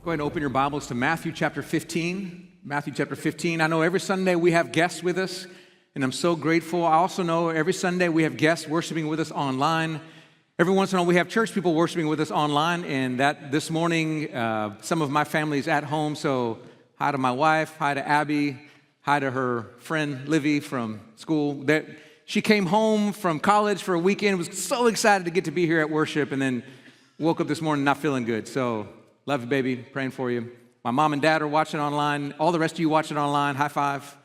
Go ahead and open your Bibles to Matthew chapter 15. Matthew chapter 15. I know every Sunday we have guests with us, and I'm so grateful. I also know every Sunday we have guests worshiping with us online. Every once in a while we have church people worshiping with us online, and that this morning some of my family is at home, so hi to my wife, hi to Abby, hi to her friend Livy from school. She came home from college for a weekend, was so excited to get to be here at worship, and then woke up this morning not feeling good. So love you, baby, praying for you. My mom and dad are watching online. All the rest of you watching online, high five.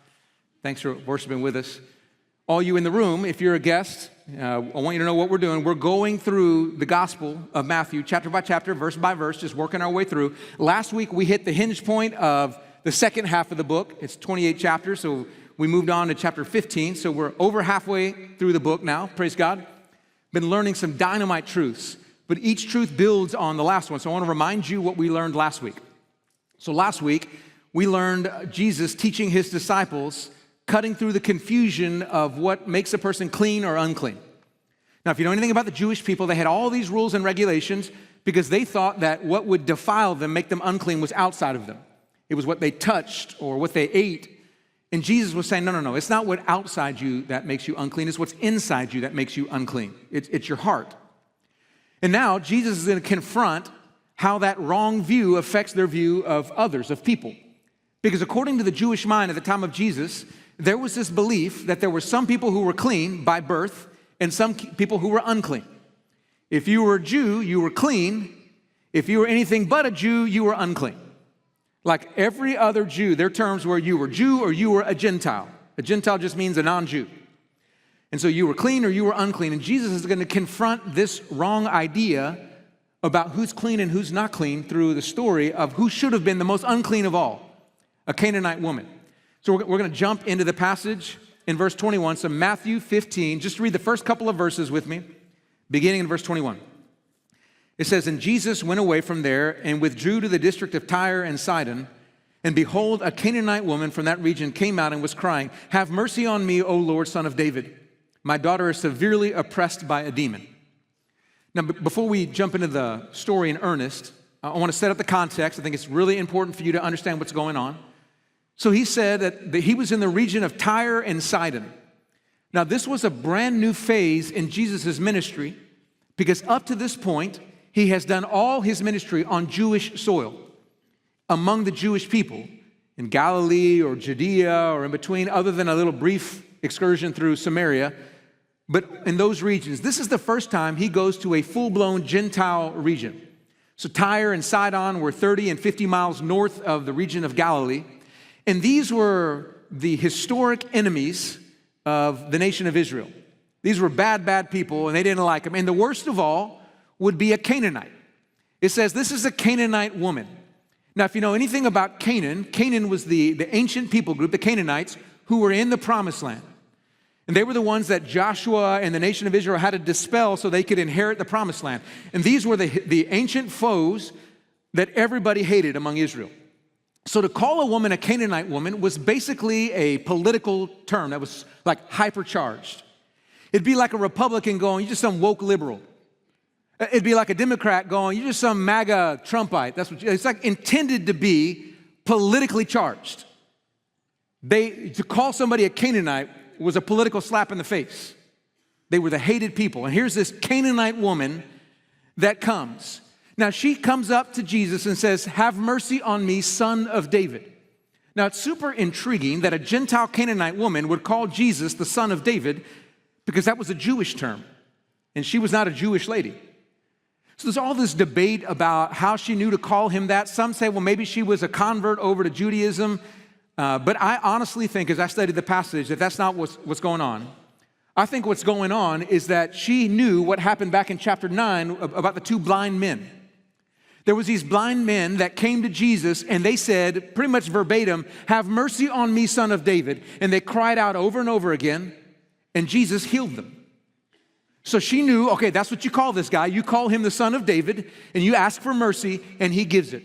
Thanks for worshiping with us. All you in the room, if you're a guest, I want you to know what we're doing. We're going through the Gospel of Matthew, chapter by chapter, verse by verse, just working our way through. Last week, we hit the hinge point of the second half of the book. It's 28 chapters, so we moved on to chapter 15. So we're over halfway through the book now, praise God. Been learning some dynamite truths, but each truth builds on the last one. So I want to remind you what we learned last week. So last week, we learned Jesus teaching his disciples, cutting through the confusion of what makes a person clean or unclean. Now, if you know anything about the Jewish people, they had all these rules and regulations because they thought that what would defile them, make them unclean, was outside of them. It was what they touched or what they ate. And Jesus was saying, no, it's not what outside you that makes you unclean. It's what's inside you that makes you unclean. It's your heart. And now Jesus is going to confront how that wrong view affects their view of others, of people. Because according to the Jewish mind at the time of Jesus, there was this belief that there were some people who were clean by birth and some people who were unclean. If you were a Jew, you were clean. If you were anything but a Jew, you were unclean. Like every other Jew, their terms were you were Jew or you were a Gentile. A Gentile just means a non-Jew. And so you were clean or you were unclean. And Jesus is going to confront this wrong idea about who's clean and who's not clean through the story of who should have been the most unclean of all, a Canaanite woman. So we're going to jump into the passage in verse 21. So Matthew 15, just read the first couple of verses with me, beginning in verse 21. It says, "And Jesus went away from there and withdrew to the district of Tyre and Sidon. And behold, a Canaanite woman from that region came out and was crying, 'Have mercy on me, O Lord, Son of David. My daughter is severely oppressed by a demon.'" Now, before we jump into the story in earnest, I want to set up the context. I think it's really important for you to understand what's going on. So he said that he was in the region of Tyre and Sidon. Now, this was a brand new phase in Jesus' ministry because up to this point, he has done all his ministry on Jewish soil, among the Jewish people, in Galilee or Judea or in between, other than a little brief excursion through Samaria. But in those regions, this is the first time he goes to a full-blown Gentile region. So Tyre and Sidon were 30 and 50 miles north of the region of Galilee. And these were the historic enemies of the nation of Israel. These were bad people, and they didn't like them. And the worst of all would be a Canaanite. It says this is a Canaanite woman. Now, if you know anything about Canaan, Canaan was the ancient people group, the Canaanites, who were in the Promised Land. And they were the ones that Joshua and the nation of Israel had to dispel so they could inherit the Promised Land. And these were the ancient foes that everybody hated among Israel. So to call a woman a Canaanite woman was basically a political term that was like hypercharged. It'd be like a Republican going, "You're just some woke liberal." It'd be like a Democrat going, "You're just some MAGA Trumpite." It's like intended to be politically charged. To call somebody a Canaanite was a political slap in the face. They were the hated people. And here's this Canaanite woman that comes. Now, she comes up to Jesus and says, "Have mercy on me, Son of David." Now, it's super intriguing that a Gentile Canaanite woman would call Jesus the Son of David because that was a Jewish term, and she was not a Jewish lady. So there's all this debate about how she knew to call him that. Some say, well, maybe she was a convert over to Judaism. But I honestly think, as I studied the passage, that that's not what's going on. I think what's going on is that she knew what happened back in chapter 9 about the two blind men. There was these blind men that came to Jesus, and they said, pretty much verbatim, "Have mercy on me, Son of David." And they cried out over and over again, and Jesus healed them. So she knew, okay, that's what you call this guy. You call him the Son of David, and you ask for mercy, and he gives it.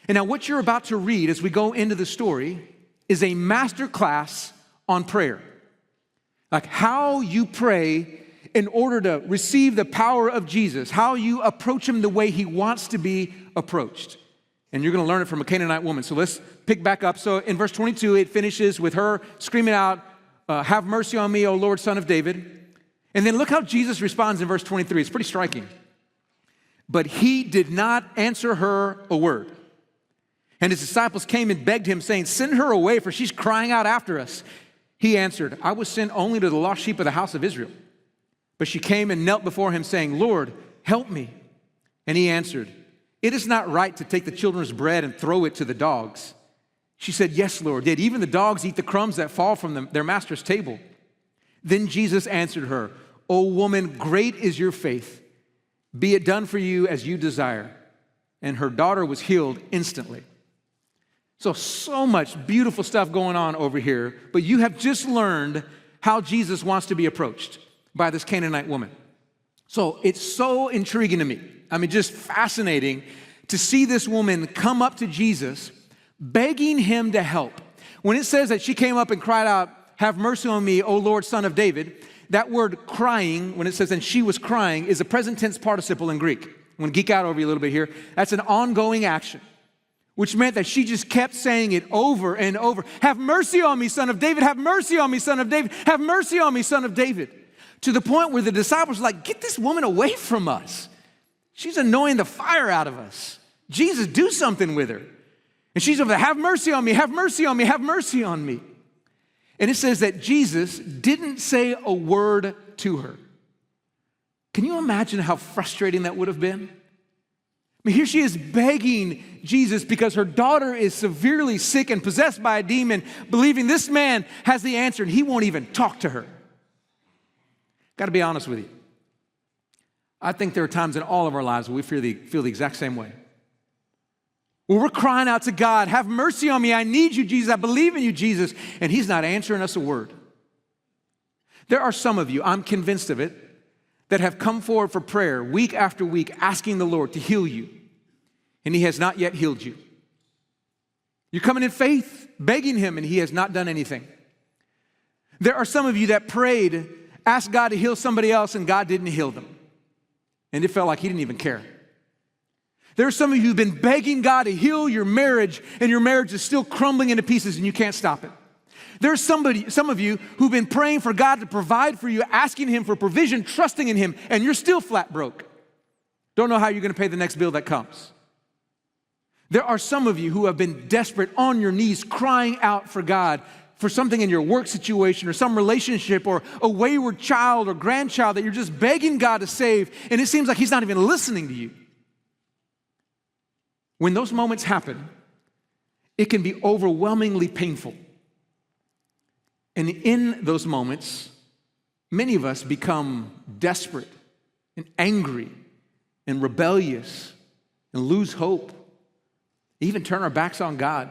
And now what you're about to read as we go into the story is a master class on prayer. Like how you pray in order to receive the power of Jesus, how you approach him the way he wants to be approached. And you're going to learn it from a Canaanite woman. So let's pick back up. So in verse 22, it finishes with her screaming out, have mercy on me, O Lord, Son of David. And then look how Jesus responds in verse 23. It's pretty striking. But he did not answer her a word. And his disciples came and begged him, saying, send her away, for she's crying out after us. He answered, I was sent only to the lost sheep of the house of Israel. But she came and knelt before him, saying, Lord, help me. And he answered, it is not right to take the children's bread and throw it to the dogs. She said, yes, Lord, did even the dogs eat the crumbs that fall from their master's table? Then Jesus answered her, O woman, great is your faith. Be it done for you as you desire. And her daughter was healed instantly. So much beautiful stuff going on over here, but you have just learned how Jesus wants to be approached by this Canaanite woman. So it's so intriguing to me. I mean, just fascinating to see this woman come up to Jesus, begging him to help. When it says that she came up and cried out, have mercy on me, O Lord, Son of David, that word crying, when it says, and she was crying, is a present tense participle in Greek. I'm going to geek out over you a little bit here. That's an ongoing action, which meant that she just kept saying it over and over. Have mercy on me, Son of David. Have mercy on me, Son of David. Have mercy on me, Son of David. To the point where the disciples were like, get this woman away from us. She's annoying the fire out of us. Jesus, do something with her. And she's over there, have mercy on me, have mercy on me, have mercy on me. And it says that Jesus didn't say a word to her. Can you imagine how frustrating that would have been? I mean, here she is begging Jesus because her daughter is severely sick and possessed by a demon, believing this man has the answer, and he won't even talk to her. Got to be honest with you. I think there are times in all of our lives where we feel the exact same way. Where we're crying out to God, have mercy on me, I need you, Jesus, I believe in you, Jesus, and he's not answering us a word. There are some of you, I'm convinced of it, that have come forward for prayer week after week, asking the Lord to heal you, and he has not yet healed you. You're coming in faith, begging him, and he has not done anything. There are some of you that prayed, asked God to heal somebody else, and God didn't heal them. And it felt like he didn't even care. There are some of you who've been begging God to heal your marriage, and your marriage is still crumbling into pieces, and you can't stop it. There's some of you who've been praying for God to provide for you, asking him for provision, trusting in him, and you're still flat broke. Don't know how you're going to pay the next bill that comes. There are some of you who have been desperate on your knees, crying out for God, for something in your work situation or some relationship or a wayward child or grandchild that you're just begging God to save, and it seems like he's not even listening to you. When those moments happen, it can be overwhelmingly painful. And in those moments, many of us become desperate and angry and rebellious and lose hope, even turn our backs on God.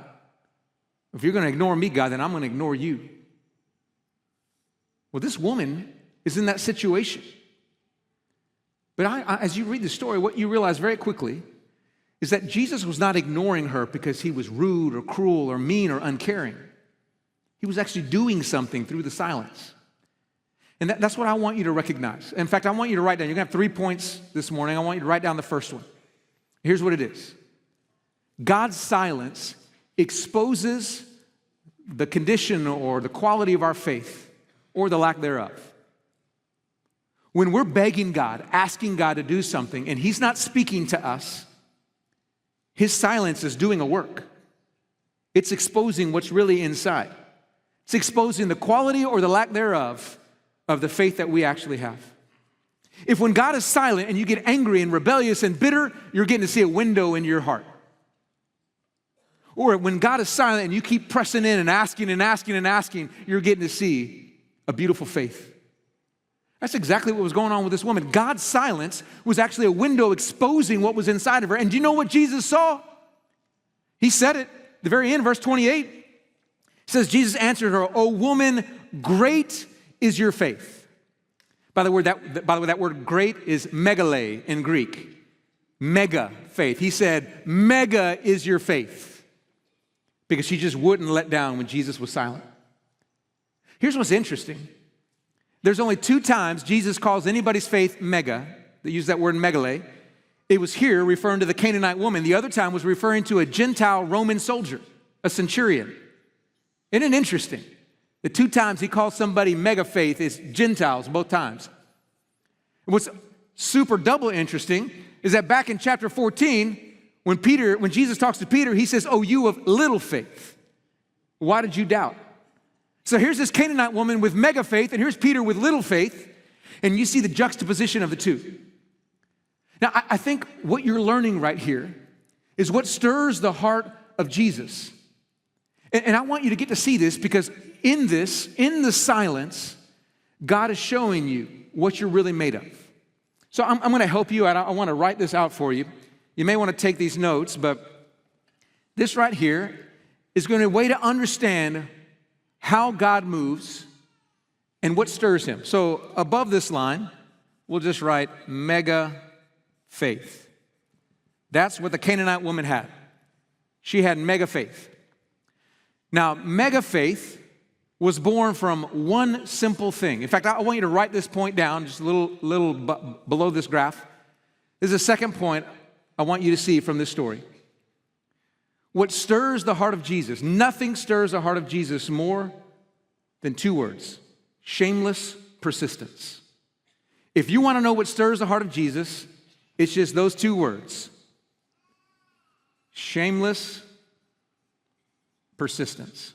If you're going to ignore me, God, then I'm going to ignore you. Well, this woman is in that situation. But as you read the story, what you realize very quickly is that Jesus was not ignoring her because he was rude or cruel or mean or uncaring. He was actually doing something through the silence. And that's what I want you to recognize. In fact, I want you to write down. You're going to have 3 points this morning. I want you to write down the first one. Here's what it is. God's silence exposes the condition or the quality of our faith or the lack thereof. When we're begging God, asking God to do something, and he's not speaking to us, his silence is doing a work. It's exposing what's really inside. It's exposing the quality or the lack thereof of the faith that we actually have. If when God is silent and you get angry and rebellious and bitter, you're getting to see a window in your heart. Or when God is silent and you keep pressing in and asking and asking and asking, you're getting to see a beautiful faith. That's exactly what was going on with this woman. God's silence was actually a window exposing what was inside of her. And do you know what Jesus saw? He said it at the very end, verse 28. It says, Jesus answered her, O woman, great is your faith. By the way, that word great is megale in Greek. Mega faith. He said, mega is your faith. Because she just wouldn't let down when Jesus was silent. Here's what's interesting. There's only 2 times Jesus calls anybody's faith mega. They use that word megale. it was here referring to the Canaanite woman. The other time was referring to a Gentile Roman soldier, a centurion. Isn't it interesting? The two times he calls somebody mega faith is Gentiles, both times. What's super double interesting is that back in chapter 14, when Jesus talks to Peter, he says, "Oh, you of little faith, why did you doubt?" So here's this Canaanite woman with mega faith, and here's Peter with little faith, and you see the juxtaposition of the two. Now, I think what you're learning right here is what stirs the heart of Jesus. And I want you to get to see this because in the silence, God is showing you what you're really made of. So I'm going to help you out. I want to write this out for you. You may want to take these notes, but this right here is going to be a way to understand how God moves and what stirs him. So above this line, we'll just write mega faith. That's what the Canaanite woman had. She had mega faith. Now, mega faith was born from one simple thing. In fact, I want you to write this point down, just a little below this graph. This is the second point I want you to see from this story. What stirs the heart of Jesus, nothing stirs the heart of Jesus more than two words: shameless persistence. If you want to know what stirs the heart of Jesus, it's just those two words: shameless persistence.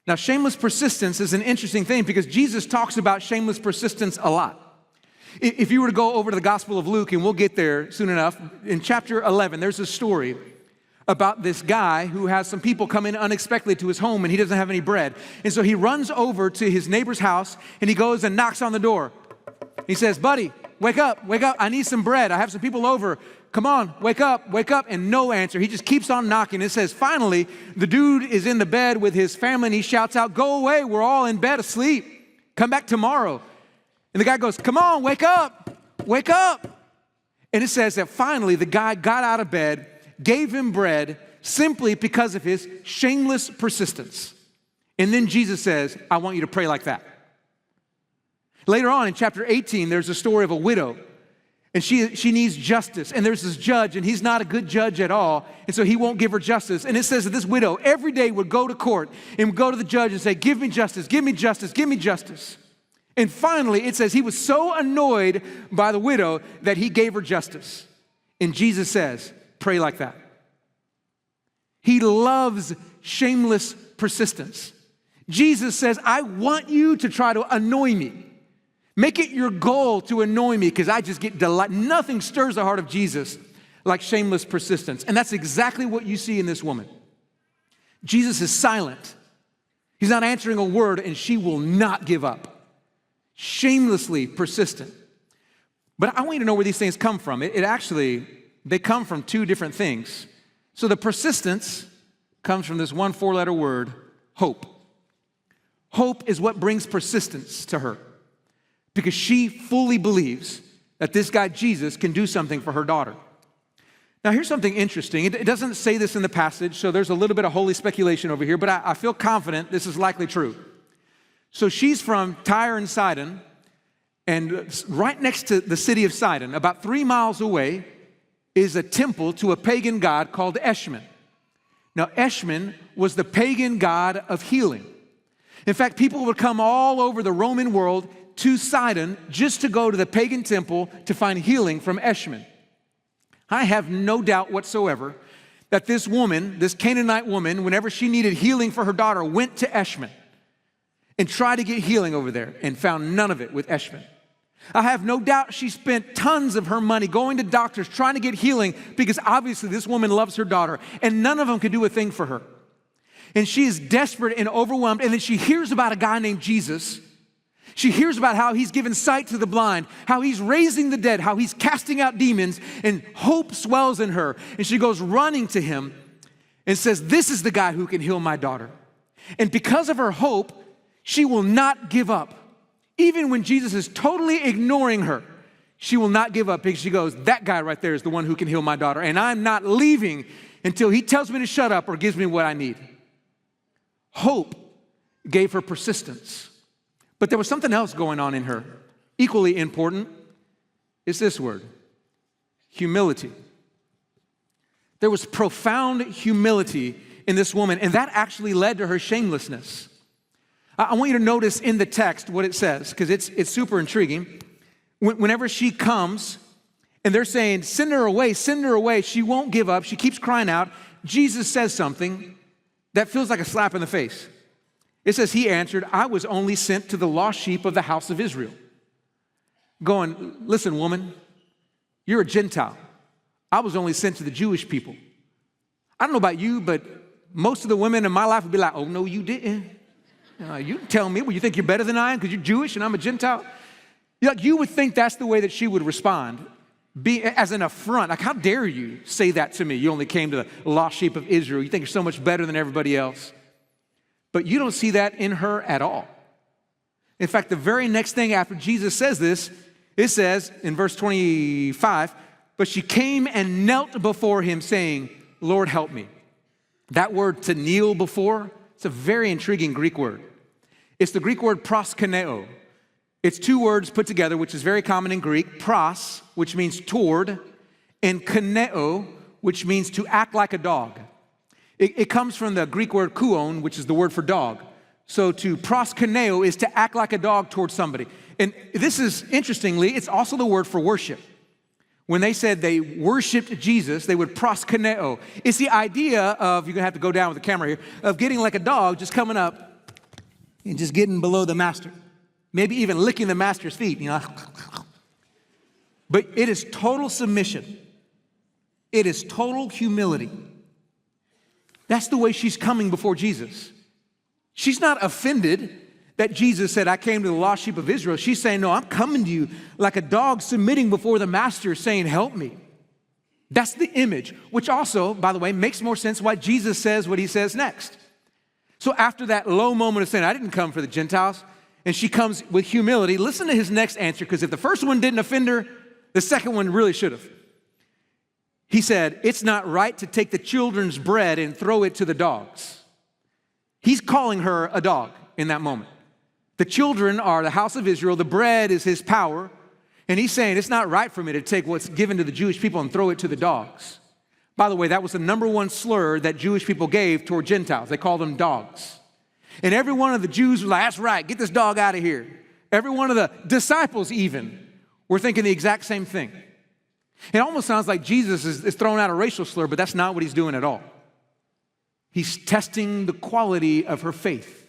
Now, shameless persistence is an interesting thing because Jesus talks about shameless persistence a lot. If you were to go over to the Gospel of Luke, and we'll get there soon enough, in chapter 11, there's a story about this guy who has some people come in unexpectedly to his home and he doesn't have any bread. And so he runs over to his neighbor's house and he goes and knocks on the door. He says, "Buddy, wake up, I need some bread. I have some people over. Come on, wake up. And no answer. He just keeps on knocking. It says, finally, the dude is in the bed with his family and he shouts out, "Go away, we're all in bed asleep. Come back tomorrow." And the guy goes, "Come on, wake up. And it says that finally the guy got out of bed, gave him bread simply because of his shameless persistence. And then Jesus says, "I want you to pray like that." Later on in chapter 18, there's a story of a widow. And she needs justice. And there's this judge, and he's not a good judge at all. And so he won't give her justice. And it says that this widow every day would go to court and would go to the judge and say, "Give me justice, give me justice, give me justice." And finally, it says he was so annoyed by the widow that he gave her justice. And Jesus says, "Pray like that." He loves shameless persistence. Jesus says, "I want you to try to annoy me. Make it your goal to annoy me because I just get delight." Nothing stirs the heart of Jesus like shameless persistence. And that's exactly what you see in this woman. Jesus is silent. He's not answering a word, and she will not give up. Shamelessly persistent. But I want you to know where these things come from. They come from two different things. So the persistence comes from this one four-letter word, hope. Hope is what brings persistence to her because she fully believes that this guy Jesus can do something for her daughter. Now here's something interesting. It doesn't say this in the passage, so there's a little bit of holy speculation over here, but I feel confident this is likely true. So she's from Tyre and Sidon, and right next to the city of Sidon, about 3 miles away, is a temple to a pagan god called Eshmun. Now, Eshmun was the pagan god of healing. In fact, people would come all over the Roman world to Sidon just to go to the pagan temple to find healing from Eshmun. I have no doubt whatsoever that this woman, this Canaanite woman, whenever she needed healing for her daughter, went to Eshmun and tried to get healing over there and found none of it with Eshmun. I have no doubt she spent tons of her money going to doctors trying to get healing because obviously this woman loves her daughter and none of them could do a thing for her. And she is desperate and overwhelmed, and then she hears about a guy named Jesus. She hears about how he's given sight to the blind, how he's raising the dead, how he's casting out demons, and hope swells in her. And she goes running to him and says, "This is the guy who can heal my daughter." And because of her hope, she will not give up. Even when Jesus is totally ignoring her, she will not give up because she goes, "That guy right there is the one who can heal my daughter, and I'm not leaving until he tells me to shut up or gives me what I need." Hope gave her persistence. But there was something else going on in her, equally important. It's this word, humility. There was profound humility in this woman, and that actually led to her shamelessness. I want you to notice in the text what it says, because it's super intriguing. Whenever she comes, and they're saying, send her away, she won't give up, she keeps crying out, Jesus says something that feels like a slap in the face. It says, he answered, I was only sent to the lost sheep of the house of Israel. Going, listen, woman, you're a Gentile. I was only sent to the Jewish people. I don't know about you, but most of the women in my life would be like, oh, no, you didn't. You tell me, well, you think you're better than I am because you're Jewish and I'm a Gentile? You would think that's the way that she would respond, as an affront. Like, how dare you say that to me? You only came to the lost sheep of Israel. You think you're so much better than everybody else. But you don't see that in her at all. In fact, the very next thing after Jesus says this, it says in verse 25, but she came and knelt before him saying, Lord, help me. That word to kneel before, it's a very intriguing Greek word. It's the Greek word proskuneo. It's two words put together, which is very common in Greek. Pros, which means toward, and kuneo, which means to act like a dog. It comes from the Greek word kuon, which is the word for dog. So to proskuneo is to act like a dog towards somebody. And this is, interestingly, it's also the word for worship. When they said they worshiped Jesus, they would proskuneo. It's the idea of, you're going to have to go down with the camera here, of getting like a dog, just coming up and just getting below the master. Maybe even licking the master's feet, But it is total submission. It is total humility. That's the way she's coming before Jesus. She's not offended that Jesus said, I came to the lost sheep of Israel. She's saying, no, I'm coming to you like a dog submitting before the master saying, help me. That's the image, which also, by the way, makes more sense why Jesus says what he says next. So after that low moment of saying, I didn't come for the Gentiles, and she comes with humility, listen to his next answer, because if the first one didn't offend her, the second one really should have. He said, it's not right to take the children's bread and throw it to the dogs. He's calling her a dog in that moment. The children are the house of Israel. The bread is his power. And he's saying, it's not right for me to take what's given to the Jewish people and throw it to the dogs. By the way, that was the number one slur that Jewish people gave toward Gentiles. They called them dogs. And every one of the Jews was like, that's right, get this dog out of here. Every one of the disciples even were thinking the exact same thing. It almost sounds like Jesus is throwing out a racial slur, but that's not what he's doing at all. He's testing the quality of her faith.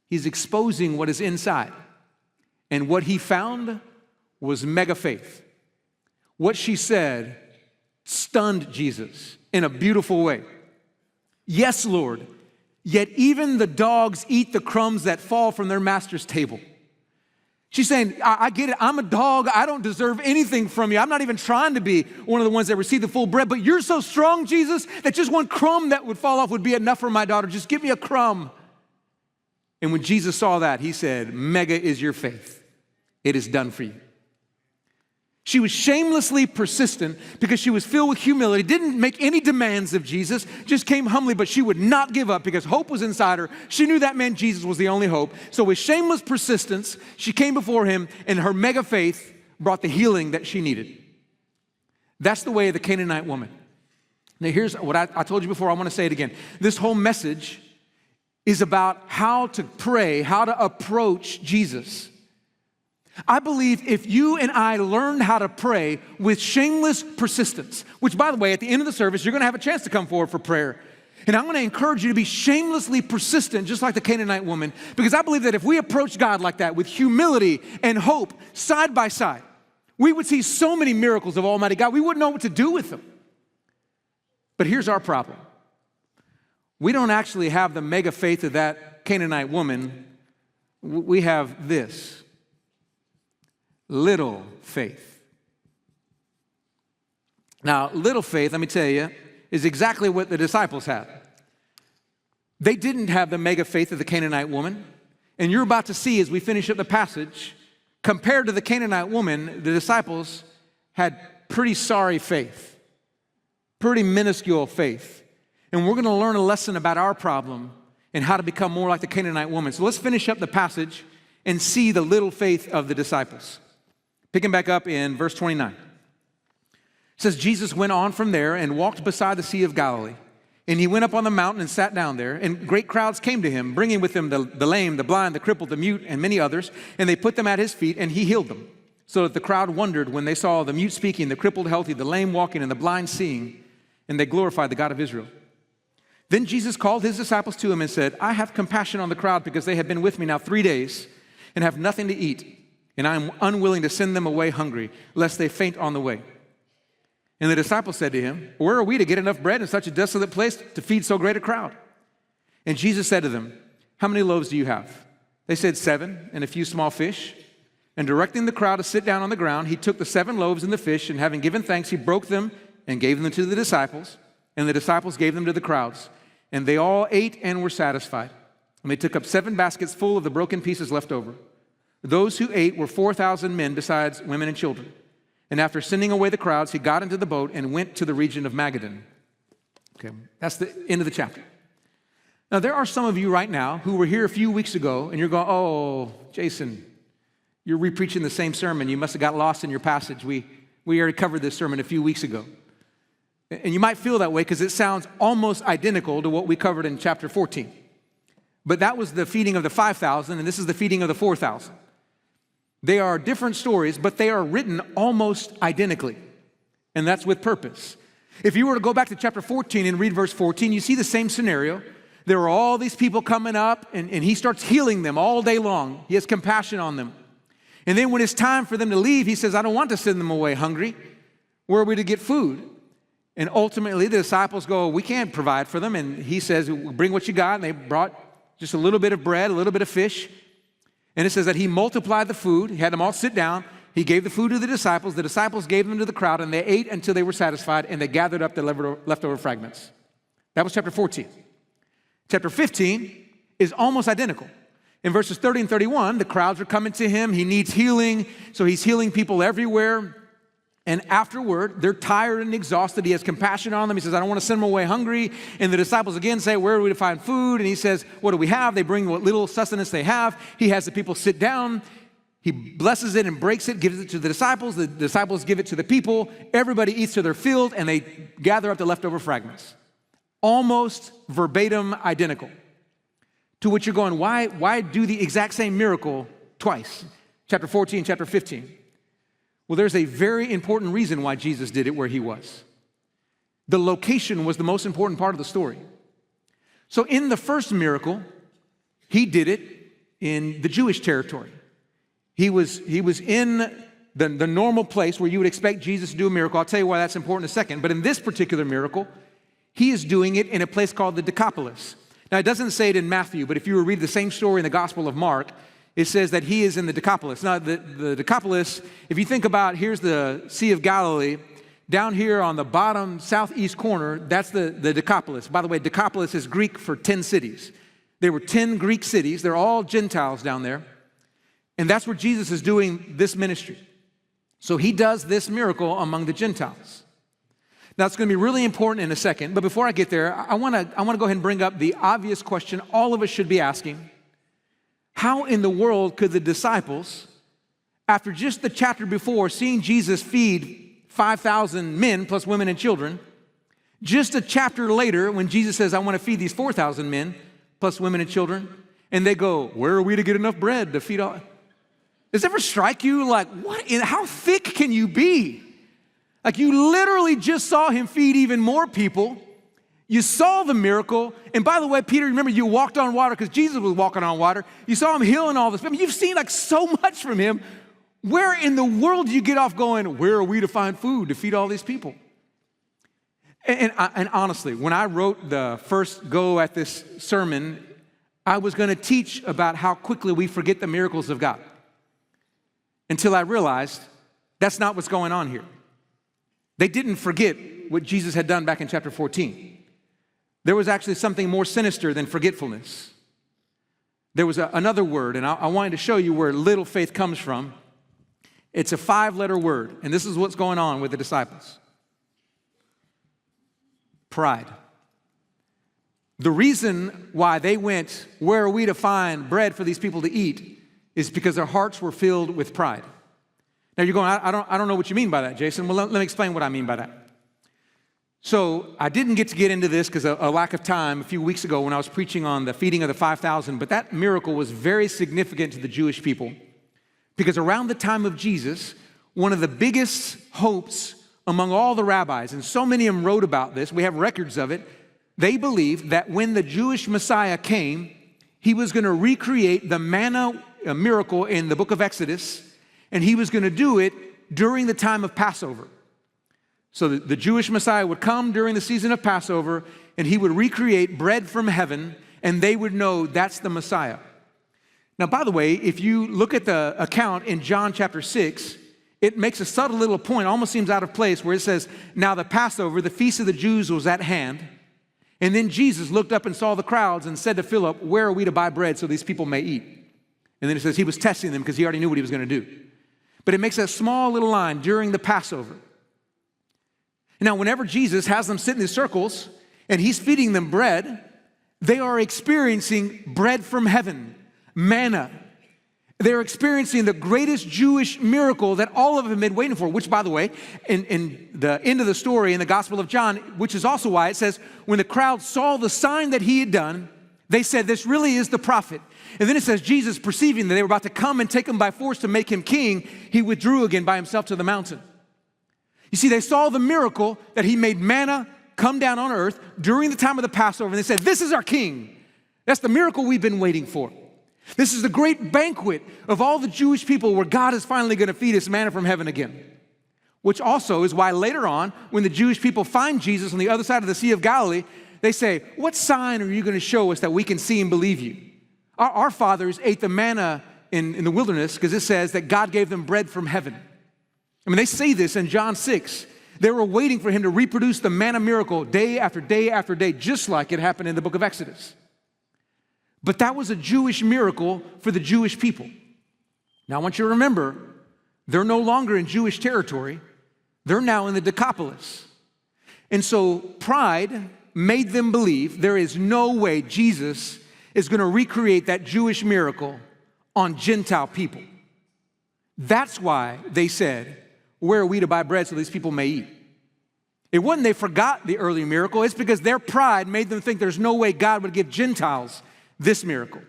He's exposing what is inside. And what he found was mega faith. What she said stunned Jesus in a beautiful way. Yes, Lord, yet even the dogs eat the crumbs that fall from their master's table. She's saying, I get it. I'm a dog. I don't deserve anything from you. I'm not even trying to be one of the ones that receive the full bread. But you're so strong, Jesus, that just one crumb that would fall off would be enough for my daughter. Just give me a crumb. And when Jesus saw that, he said, mega is your faith. It is done for you. She was shamelessly persistent because she was filled with humility, didn't make any demands of Jesus, just came humbly, but she would not give up because hope was inside her. She knew that man Jesus was the only hope. So with shameless persistence, she came before him, and her mega faith brought the healing that she needed. That's the way of the Canaanite woman. Now here's what I told you before. I want to say it again. This whole message is about how to pray, how to approach Jesus. I believe if you and I learned how to pray with shameless persistence, which, by the way, at the end of the service, you're going to have a chance to come forward for prayer. And I'm going to encourage you to be shamelessly persistent, just like the Canaanite woman, because I believe that if we approach God like that, with humility and hope side by side, we would see so many miracles of Almighty God, we wouldn't know what to do with them. But here's our problem. We don't actually have the mega faith of that Canaanite woman. We have this. Little faith. Now, little faith, let me tell you, is exactly what the disciples had. They didn't have the mega faith of the Canaanite woman. And you're about to see as we finish up the passage, compared to the Canaanite woman, the disciples had pretty sorry faith, pretty minuscule faith. And we're going to learn a lesson about our problem and how to become more like the Canaanite woman. So let's finish up the passage and see the little faith of the disciples. Picking back up in verse 29. It says, Jesus went on from there and walked beside the Sea of Galilee. And he went up on the mountain and sat down there. And great crowds came to him, bringing with them the lame, the blind, the crippled, the mute, and many others. And they put them at his feet, and he healed them. So that the crowd wondered when they saw the mute speaking, the crippled healthy, the lame walking, and the blind seeing. And they glorified the God of Israel. Then Jesus called his disciples to him and said, I have compassion on the crowd because they have been with me now 3 days and have nothing to eat. And I am unwilling to send them away hungry, lest they faint on the way. And the disciples said to him, where are we to get enough bread in such a desolate place to feed so great a crowd? And Jesus said to them, how many loaves do you have? They said 7 and a few small fish. And directing the crowd to sit down on the ground, he took the 7 loaves and the fish, and having given thanks, he broke them and gave them to the disciples. And the disciples gave them to the crowds. And they all ate and were satisfied. And they took up 7 baskets full of the broken pieces left over. Those who ate were 4,000 men, besides women and children. And after sending away the crowds, he got into the boat and went to the region of Magadan. Okay, that's the end of the chapter. Now, there are some of you right now who were here a few weeks ago, and you're going, oh, Jason, you're re-preaching the same sermon. You must have got lost in your passage. We already covered this sermon a few weeks ago. And you might feel that way because it sounds almost identical to what we covered in chapter 14. But that was the feeding of the 5,000, and this is the feeding of the 4,000. They are different stories, but they are written almost identically, and that's with purpose. If you were to go back to chapter 14 and read verse 14, you see the same scenario. There are all these people coming up, and he starts healing them all day long. He has compassion on them. And then when it's time for them to leave, he says, I don't want to send them away hungry. Where are we to get food? And ultimately, the disciples go, we can't provide for them. And he says, bring what you got. And they brought just a little bit of bread, a little bit of fish. And it says that he multiplied the food. He had them all sit down. He gave the food to the disciples. The disciples gave them to the crowd, and they ate until they were satisfied, and they gathered up the leftover fragments. That was chapter 14. Chapter 15 is almost identical. In verses 30 and 31, the crowds are coming to him. He needs healing, so he's healing people everywhere. And afterward, they're tired and exhausted. He has compassion on them. He says, I don't want to send them away hungry. And the disciples again say, where are we to find food? And he says, what do we have? They bring what little sustenance they have. He has the people sit down. He blesses it and breaks it, gives it to the disciples. The disciples give it to the people. Everybody eats to their field, and they gather up the leftover fragments. Almost verbatim identical. To which you're going, why do the exact same miracle twice? Chapter 14, chapter 15. Well, there's a very important reason why Jesus did it where he was. The location was the most important part of the story. So in the first miracle, he did it in the Jewish territory. He was in the normal place where you would expect Jesus to do a miracle. I'll tell you why that's important in a second. But in this particular miracle, he is doing it in a place called the Decapolis. Now, it doesn't say it in Matthew, but if you were to read the same story in the Gospel of Mark, it says that he is in the Decapolis. Now, the Decapolis, if you think about, here's the Sea of Galilee. Down here on the bottom southeast corner, that's the Decapolis. By the way, Decapolis is Greek for 10 cities. There were 10 Greek cities. They're all Gentiles down there. And that's where Jesus is doing this ministry. So he does this miracle among the Gentiles. Now, it's going to be really important in a second. But before I get there, I want to go ahead and bring up the obvious question all of us should be asking. How in the world could the disciples, after just the chapter before, seeing Jesus feed 5,000 men plus women and children, just a chapter later when Jesus says, I want to feed these 4,000 men plus women and children, and they go, where are we to get enough bread to feed all? Does it ever strike you like, how thick can you be? Like you literally just saw him feed even more people. You saw the miracle. And by the way, Peter, remember you walked on water because Jesus was walking on water. You saw him healing all this. I mean, you've seen like so much from him. Where in the world do you get off going, where are we to find food to feed all these people? And honestly, when I wrote the first go at this sermon, I was going to teach about how quickly we forget the miracles of God. Until I realized that's not what's going on here. They didn't forget what Jesus had done back in chapter 14. There was actually something more sinister than forgetfulness. There was another word, and I wanted to show you where little faith comes from. It's a 5-letter word, and this is what's going on with the disciples. Pride. The reason why they went, where are we to find bread for these people to eat, is because their hearts were filled with pride. Now you're going, I don't know what you mean by that, Jason. Well, let me explain what I mean by that. So I didn't get into this because of a lack of time a few weeks ago when I was preaching on the feeding of the 5,000, but that miracle was very significant to the Jewish people because around the time of Jesus, one of the biggest hopes among all the rabbis, and so many of them wrote about this, we have records of it, they believed that when the Jewish Messiah came, he was going to recreate the manna miracle in the book of Exodus, and he was going to do it during the time of Passover. So the Jewish Messiah would come during the season of Passover, and he would recreate bread from heaven, and they would know that's the Messiah. Now, by the way, if you look at the account in John chapter 6, it makes a subtle little point, almost seems out of place, where it says, now the Passover, the feast of the Jews, was at hand. And then Jesus looked up and saw the crowds and said to Philip, where are we to buy bread so these people may eat? And then it says he was testing them because he already knew what he was going to do. But it makes a small little line during the Passover. Now, whenever Jesus has them sit in these circles and he's feeding them bread, they are experiencing bread from heaven, manna. They're experiencing the greatest Jewish miracle that all of them had been waiting for, which, by the way, in the end of the story in the Gospel of John, which is also why it says, when the crowd saw the sign that he had done, they said, this really is the prophet. And then it says, Jesus, perceiving that they were about to come and take him by force to make him king, he withdrew again by himself to the mountain. You see, they saw the miracle that he made manna come down on earth during the time of the Passover, and they said, this is our king. That's the miracle we've been waiting for. This is the great banquet of all the Jewish people where God is finally going to feed us manna from heaven again. Which also is why later on, when the Jewish people find Jesus on the other side of the Sea of Galilee, they say, what sign are you going to show us that we can see and believe you? Our fathers ate the manna in the wilderness because it says that God gave them bread from heaven. I mean, they say this in John 6. They were waiting for him to reproduce the manna miracle day after day after day, just like it happened in the book of Exodus. But that was a Jewish miracle for the Jewish people. Now, I want you to remember, they're no longer in Jewish territory. They're now in the Decapolis. And so pride made them believe there is no way Jesus is going to recreate that Jewish miracle on Gentile people. That's why they said, where are we to buy bread so these people may eat? It wasn't they forgot the earlier miracle. It's because their pride made them think there's no way God would give Gentiles this miracle.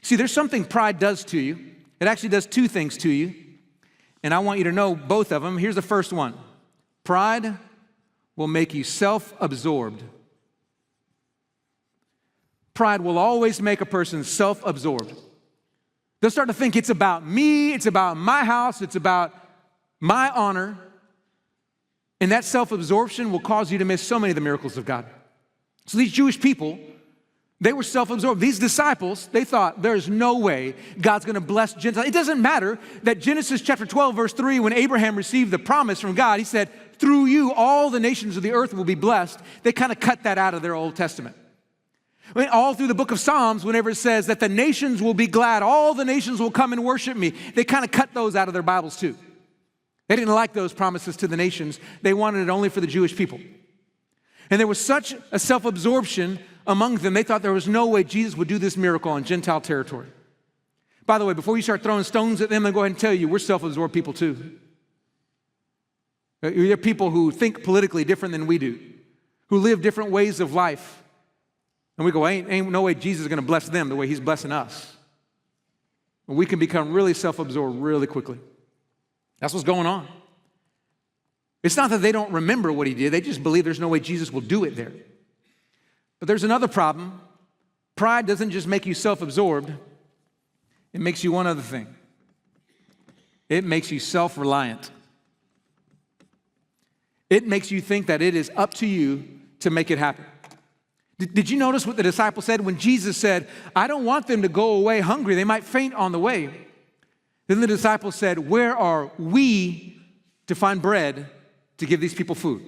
See, there's something pride does to you. It actually does two things to you. And I want you to know both of them. Here's the first one. Pride will make you self-absorbed. Pride will always make a person self-absorbed. They'll start to think it's about me, it's about my house, it's about my honor. And that self-absorption will cause you to miss so many of the miracles of God. So these Jewish people, they were self-absorbed. These disciples, they thought there's no way God's going to bless Gentiles. It doesn't matter that Genesis chapter 12, verse 3, when Abraham received the promise from God, he said, through you, all the nations of the earth will be blessed. They kind of cut that out of their Old Testament. I mean, all through the book of Psalms, whenever it says that the nations will be glad, all the nations will come and worship me, they kind of cut those out of their Bibles too. They didn't like those promises to the nations. They wanted it only for the Jewish people. And there was such a self-absorption among them, they thought there was no way Jesus would do this miracle on Gentile territory. By the way, before you start throwing stones at them, I'm going to tell you, we're self-absorbed people too. There are people who think politically different than we do, who live different ways of life. And we go, ain't no way Jesus is going to bless them the way he's blessing us. And we can become really self-absorbed really quickly. That's what's going on. It's not that they don't remember what he did. They just believe there's no way Jesus will do it there. But there's another problem. Pride doesn't just make you self-absorbed. It makes you one other thing. It makes you self-reliant. It makes you think that it is up to you to make it happen. Did you notice what the disciples said when Jesus said, I don't want them to go away hungry. They might faint on the way. Then the disciples said, where are we to find bread to give these people food?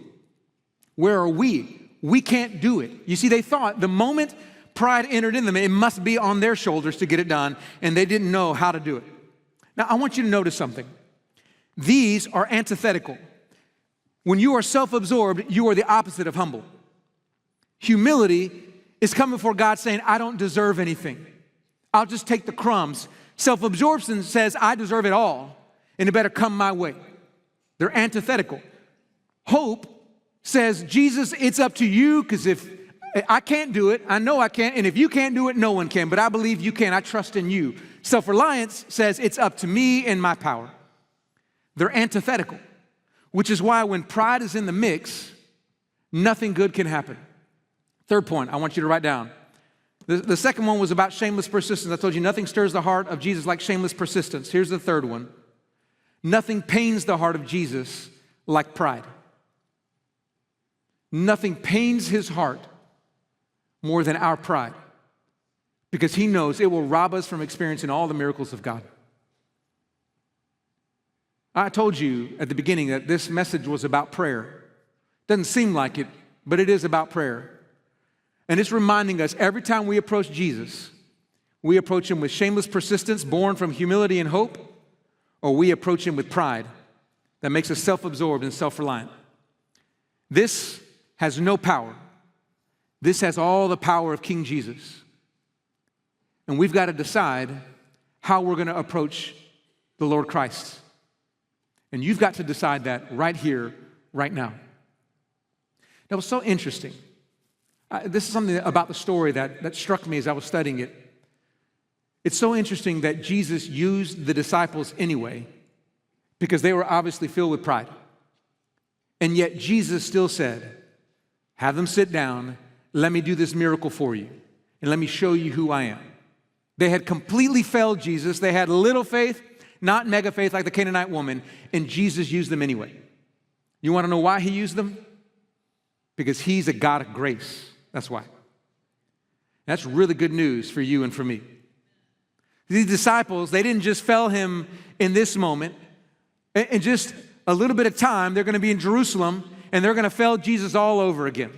Where are we? We can't do it. You see, they thought the moment pride entered in them, it must be on their shoulders to get it done, and they didn't know how to do it. Now, I want you to notice something. These are antithetical. When you are self-absorbed, you are the opposite of humble. Humility is coming before God saying, I don't deserve anything. I'll just take the crumbs. Self-absorption says, I deserve it all. and it better come my way. They're antithetical. Hope says, Jesus, it's up to you, because if I can't do it, I know I can't, and if you can't do it, no one can, but I believe you can. I trust in you. Self-reliance says it's up to me and my power. They're antithetical, which is why when pride is in the mix, nothing good can happen. Third point I want you to write down. The second one was about shameless persistence. I told you nothing stirs the heart of Jesus like shameless persistence. Here's the third one. Nothing pains the heart of Jesus like pride. Nothing pains his heart more than our pride, because he knows it will rob us from experiencing all the miracles of God. I told you at the beginning that this message was about prayer. Doesn't seem like it, but it is about prayer. And it's reminding us every time we approach Jesus, we approach him with shameless persistence born from humility and hope, or we approach him with pride that makes us self-absorbed and self-reliant. This has no power. This has all the power of King Jesus. And we've got to decide how we're going to approach the Lord Christ. And you've got to decide that right here, right now. That was so interesting. This is something about the story that struck me as I was studying it. It's so interesting that Jesus used the disciples anyway, because they were obviously filled with pride. And yet Jesus still said, have them sit down, let me do this miracle for you, and let me show you who I am. They had completely failed Jesus. They had little faith, not mega faith like the Canaanite woman, and Jesus used them anyway. You want to know why he used them? Because he's a God of grace. That's why. That's really good news for you and for me. These disciples, they didn't just fail him in this moment. In just a little bit of time, they're going to be in Jerusalem, and they're going to fail Jesus all over again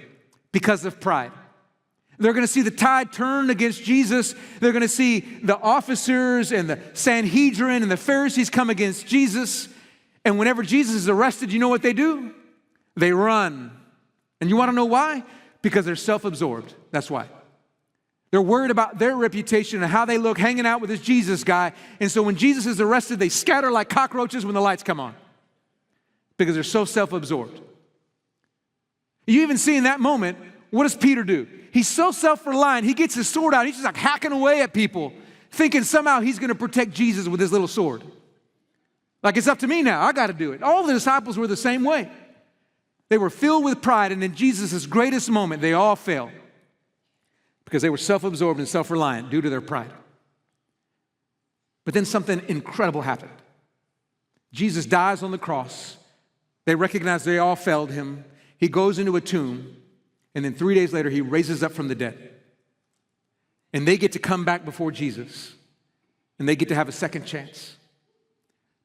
because of pride. They're going to see the tide turn against Jesus. They're going to see the officers and the Sanhedrin and the Pharisees come against Jesus. And whenever Jesus is arrested, you know what they do? They run. And you want to know why? Because they're self-absorbed. That's why. They're worried about their reputation and how they look hanging out with this Jesus guy. And so when Jesus is arrested, they scatter like cockroaches when the lights come on, because they're so self-absorbed. You even see in that moment, what does Peter do? He's so self-reliant, he gets his sword out. He's just like hacking away at people, thinking somehow he's going to protect Jesus with his little sword. Like, it's up to me now. I got to do it. All the disciples were the same way. They were filled with pride, and in Jesus' greatest moment, they all failed because they were self-absorbed and self-reliant due to their pride. But then something incredible happened. Jesus dies on the cross. They recognize they all failed him. He goes into a tomb, and then 3 days later, he raises up from the dead. And they get to come back before Jesus, and they get to have a second chance.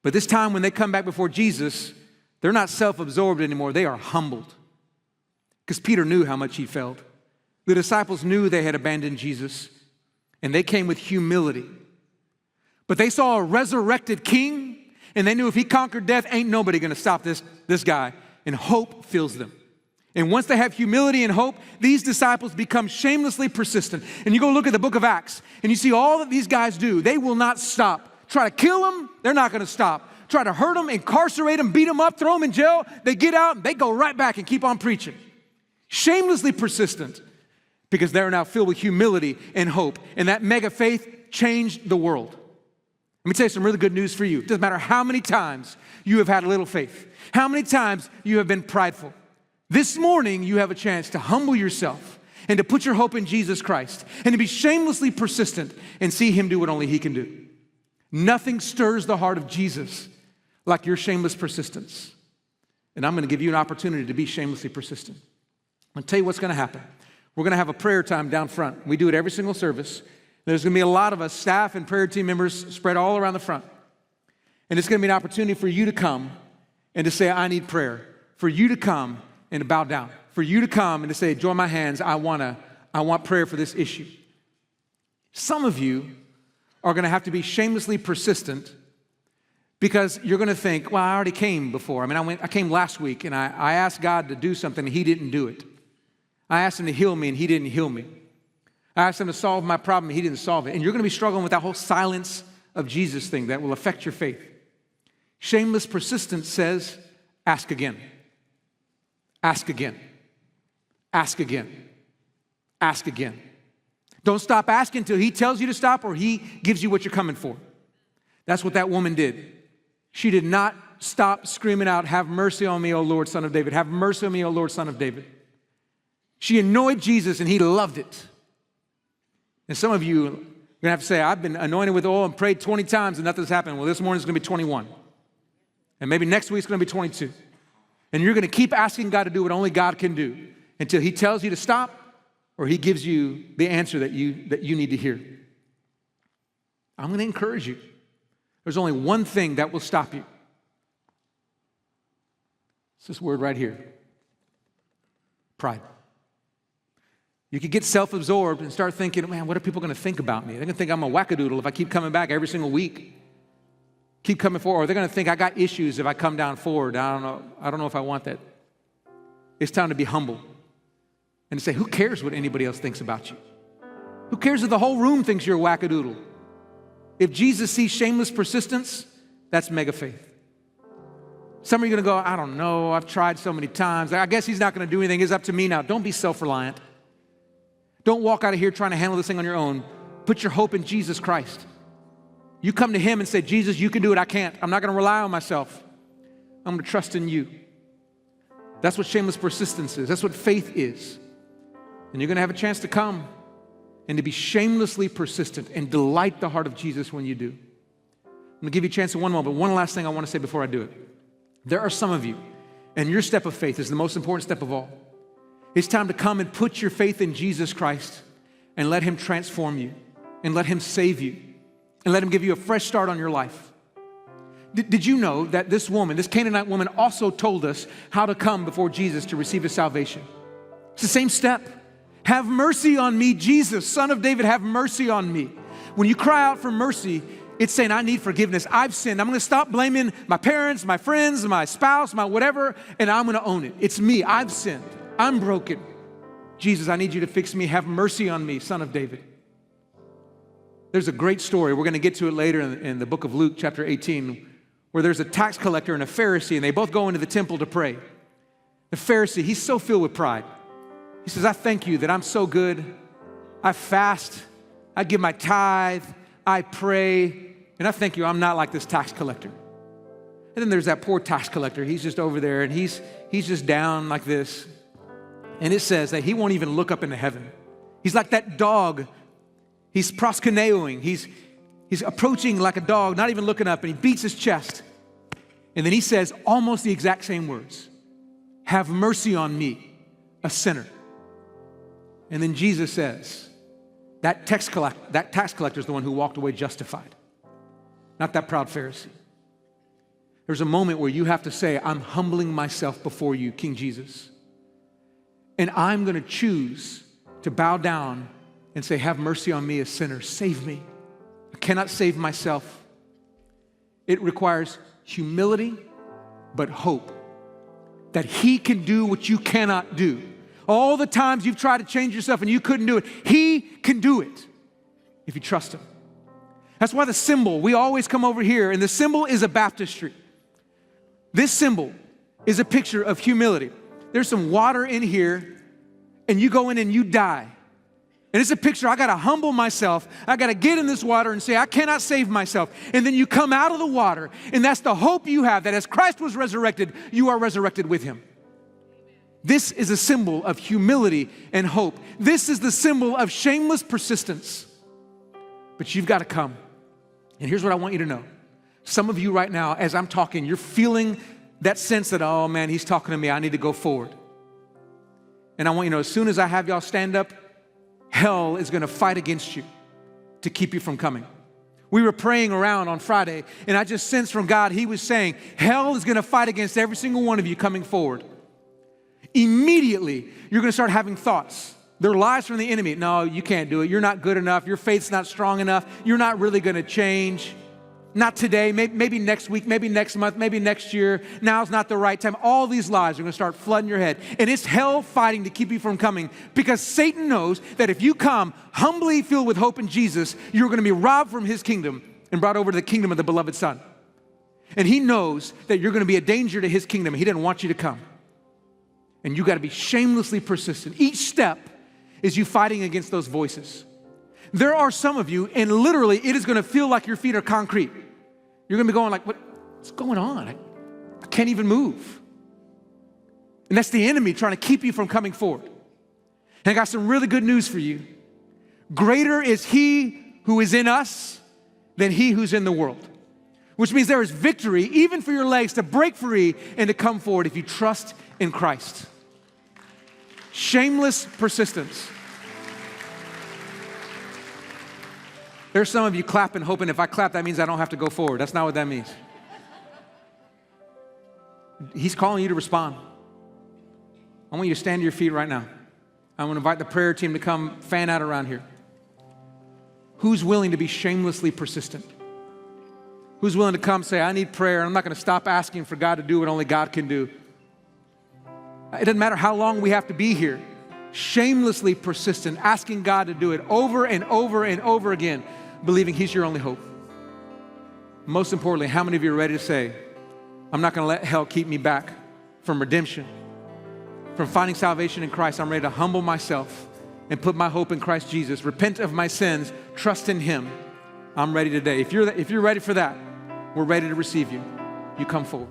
But this time when they come back before Jesus, they're not self-absorbed anymore. They are humbled, because Peter knew how much he failed. The disciples knew they had abandoned Jesus, and they came with humility. But they saw a resurrected king, and they knew if he conquered death, ain't nobody going to stop this guy. And hope fills them. And once they have humility and hope, these disciples become shamelessly persistent. And you go look at the book of Acts, and you see all that these guys do. They will not stop. Try to kill them, they're not going to stop. Try to hurt them, incarcerate them, beat them up, throw them in jail. They get out, and they go right back and keep on preaching. Shamelessly persistent, because they're now filled with humility and hope. And that mega faith changed the world. Let me tell you some really good news for you. It doesn't matter how many times you have had a little faith, how many times you have been prideful. This morning, you have a chance to humble yourself and to put your hope in Jesus Christ and to be shamelessly persistent and see him do what only he can do. Nothing stirs the heart of Jesus like your shameless persistence. And I'm going to give you an opportunity to be shamelessly persistent. I'll tell you what's going to happen. We're going to have a prayer time down front. We do it every single service. There's going to be a lot of us, staff and prayer team members, spread all around the front. And it's going to be an opportunity for you to come and to say, I need prayer. For you to come and to bow down. For you to come and to say, join my hands. I want prayer for this issue. Some of you are going to have to be shamelessly persistent because you're going to think, well, I already came before. I came last week and I asked God to do something and he didn't do it. I asked him to heal me and he didn't heal me. I asked him to solve my problem and he didn't solve it. And you're going to be struggling with that whole silence of Jesus thing that will affect your faith. Shameless persistence says, ask again. Ask again. Ask again. Ask again. Don't stop asking until he tells you to stop or he gives you what you're coming for. That's what that woman did. She did not stop screaming out, have mercy on me, O Lord, Son of David. Have mercy on me, O Lord, Son of David. She annoyed Jesus and he loved it. And some of you are going to have to say, I've been anointed with oil and prayed 20 times and nothing's happened. Well, this morning is going to be 21. And maybe next week's going to be 22. And you're going to keep asking God to do what only God can do until he tells you to stop or he gives you the answer that you need to hear. I'm going to encourage you. There's only one thing that will stop you. It's this word right here. Pride. You could get self-absorbed and start thinking, man, what are people going to think about me? They're going to think I'm a wackadoodle if I keep coming back every single week. Keep coming forward. Or they're going to think I got issues if I come down forward. I don't know if I want that. It's time to be humble and to say, who cares what anybody else thinks about you? Who cares if the whole room thinks you're a wackadoodle? If Jesus sees shameless persistence, that's mega faith. Some of you are going to go, I don't know, I've tried so many times. I guess he's not going to do anything. It's up to me now. Don't be self-reliant. Don't walk out of here trying to handle this thing on your own. Put your hope in Jesus Christ. You come to him and say, Jesus, you can do it. I can't. I'm not going to rely on myself. I'm going to trust in you. That's what shameless persistence is. That's what faith is. And you're going to have a chance to come and to be shamelessly persistent and delight the heart of Jesus when you do. I'm going to give you a chance in one moment. One last thing I want to say before I do it. There are some of you, and your step of faith is the most important step of all. It's time to come and put your faith in Jesus Christ and let him transform you and let him save you and let him give you a fresh start on your life. Did you know that this woman, this Canaanite woman, also told us how to come before Jesus to receive his salvation? It's the same step. Have mercy on me, Jesus, Son of David, have mercy on me. When you cry out for mercy, it's saying, I need forgiveness. I've sinned. I'm going to stop blaming my parents, my friends, my spouse, my whatever, and I'm going to own it. It's me. I've sinned. I'm broken. Jesus, I need you to fix me. Have mercy on me, Son of David. There's a great story. We're going to get to it later in the book of Luke, chapter 18, where there's a tax collector and a Pharisee, and they both go into the temple to pray. The Pharisee, he's so filled with pride. He says, I thank you that I'm so good. I fast. I give my tithe. I pray. And I thank you, I'm not like this tax collector. And then there's that poor tax collector. He's just over there, and he's just down like this. And it says that he won't even look up into heaven. He's like that dog. He's proskuneoing. He's approaching like a dog, not even looking up, and he beats his chest. And then he says almost the exact same words. Have mercy on me, a sinner. And then Jesus says, that tax collector is the one who walked away justified, not that proud Pharisee. There's a moment where you have to say, I'm humbling myself before you, King Jesus. And I'm going to choose to bow down and say, have mercy on me, a sinner. Save me. I cannot save myself. It requires humility, but hope that he can do what you cannot do. All the times you've tried to change yourself and you couldn't do it, he can do it if you trust him. That's why the symbol, we always come over here, and the symbol is a baptistry. This symbol is a picture of humility. There's some water in here, and you go in and you die. And it's a picture, I got to humble myself. I got to get in this water and say, I cannot save myself. And then you come out of the water, and that's the hope you have, that as Christ was resurrected, you are resurrected with him. This is a symbol of humility and hope. This is the symbol of shameless persistence. But you've got to come. And here's what I want you to know. Some of you right now, as I'm talking, you're feeling that sense that, oh man, he's talking to me. I need to go forward. And I want you to know, as soon as I have y'all stand up, hell is going to fight against you to keep you from coming. We were praying around on Friday, and I just sensed from God, he was saying, hell is going to fight against every single one of you coming forward. Immediately, you're going to start having thoughts. They're lies from the enemy. No, you can't do it. You're not good enough. Your faith's not strong enough. You're not really going to change. Not today, maybe next week, maybe next month, maybe next year. Now's not the right time. All these lies are going to start flooding your head. And it's hell fighting to keep you from coming, because Satan knows that if you come humbly filled with hope in Jesus, you're going to be robbed from his kingdom and brought over to the kingdom of the beloved Son. And he knows that you're going to be a danger to his kingdom. He didn't want you to come. And you got to be shamelessly persistent. Each step is you fighting against those voices. There are some of you, and literally it is going to feel like your feet are concrete. You're going to be going like, what's going on? I can't even move. And that's the enemy trying to keep you from coming forward. And I got some really good news for you. Greater is he who is in us than he who's in the world. Which means there is victory, even for your legs, to break free and to come forward if you trust in Christ. Shameless persistence. There's some of you clapping, hoping if I clap, that means I don't have to go forward. That's not what that means. He's calling you to respond. I want you to stand to your feet right now. I'm going to invite the prayer team to come fan out around here. Who's willing to be shamelessly persistent? Who's willing to come say, I need prayer, and I'm not going to stop asking for God to do what only God can do. It doesn't matter how long we have to be here. Shamelessly persistent, asking God to do it over and over and over again, believing he's your only hope. Most importantly, how many of you are ready to say, I'm not going to let hell keep me back from redemption, from finding salvation in Christ. I'm ready to humble myself and put my hope in Christ Jesus, repent of my sins, trust in him. I'm ready today. If you're ready for that, we're ready to receive you. You come forward.